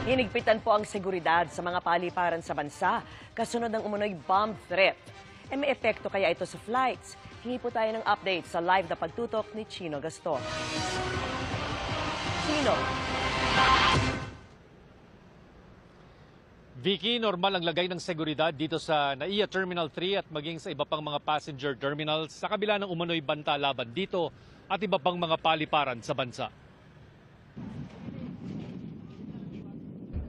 Hinigpitan po ang seguridad sa mga paliparan sa bansa kasunod ng umunoy bomb threat. May epekto kaya ito sa flights? Hingi po tayo ng update sa live na pagtutok ni Chino Gaston. Chino. Vicky, normal ang lagay ng seguridad dito sa NAIA Terminal 3 at maging sa iba pang mga passenger terminals sa kabila ng umano'y banta laban dito at iba pang mga paliparan sa bansa.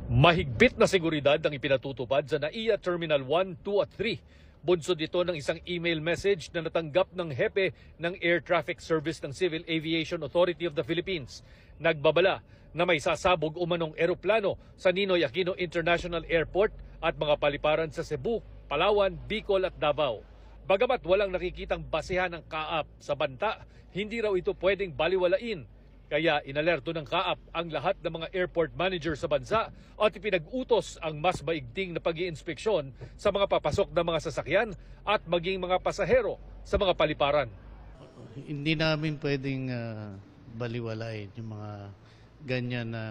Mahigpit na seguridad ang ipinatutupad sa NAIA Terminal 1, 2 at 3. Bunsod ito ng isang email message na natanggap ng hepe ng Air Traffic Service ng Civil Aviation Authority of the Philippines. Nagbabala na may sasabog umanong eroplano sa Ninoy Aquino International Airport at mga paliparan sa Cebu, Palawan, Bicol at Davao. Bagamat walang nakikitang basehan ng kaap sa banta, hindi raw ito pwedeng baliwalain. Kaya inalerto ng kaap ang lahat ng mga airport manager sa bansa at ipinag-utos ang mas maigting na pag-iinspeksyon sa mga papasok na mga sasakyan at maging mga pasahero sa mga paliparan. Hindi namin pwedeng baliwalain yung mga ganyan na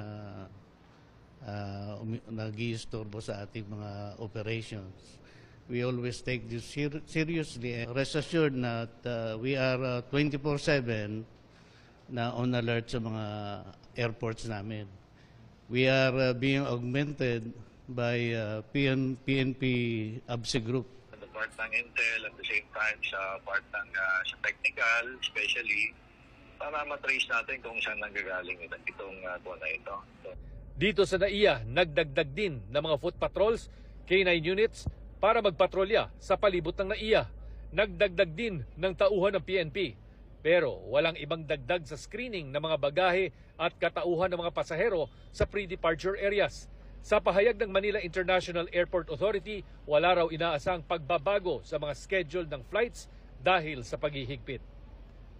nag-iistorbo sa ating mga operations. We always take this seriously. Rest assured that we are 24/7 na on alert sa mga airports namin. We are being augmented by PNP ABSE Group. The part ng Intel at the same time sa part ng sa technical, especially, para matrace natin kung saan nanggagaling itong buwan na ito. Dito sa NAIA, nagdagdag din ng mga foot patrols, K9 units para magpatrolya sa palibot ng NAIA. Nagdagdag din ng tauhan ng PNP. Pero walang ibang dagdag sa screening ng mga bagahe at katauhan ng mga pasahero sa pre-departure areas. Sa pahayag ng Manila International Airport Authority, wala raw inaasang pagbabago sa mga schedule ng flights dahil sa paghihigpit.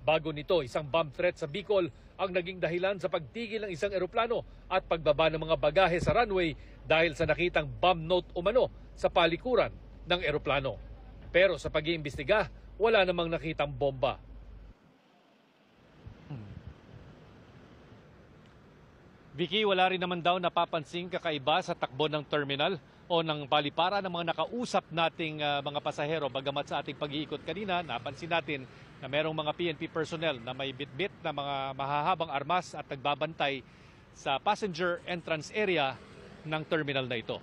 Bago nito, isang bomb threat sa Bicol ang naging dahilan sa pagtigil ng isang eroplano at pagbaba ng mga bagahe sa runway dahil sa nakitang bomb note umano sa palikuran ng eroplano. Pero sa pag-iimbestiga, wala namang nakitang bomba. Vicky, wala rin naman daw napapansing kakaiba sa takbo ng terminal o ng palipara ng mga nakausap nating mga pasahero. Bagamat sa ating pag-iikot kanina, napansin natin na merong mga PNP personnel na may bitbit na mga mahahabang armas at nagbabantay sa passenger entrance area ng terminal na ito.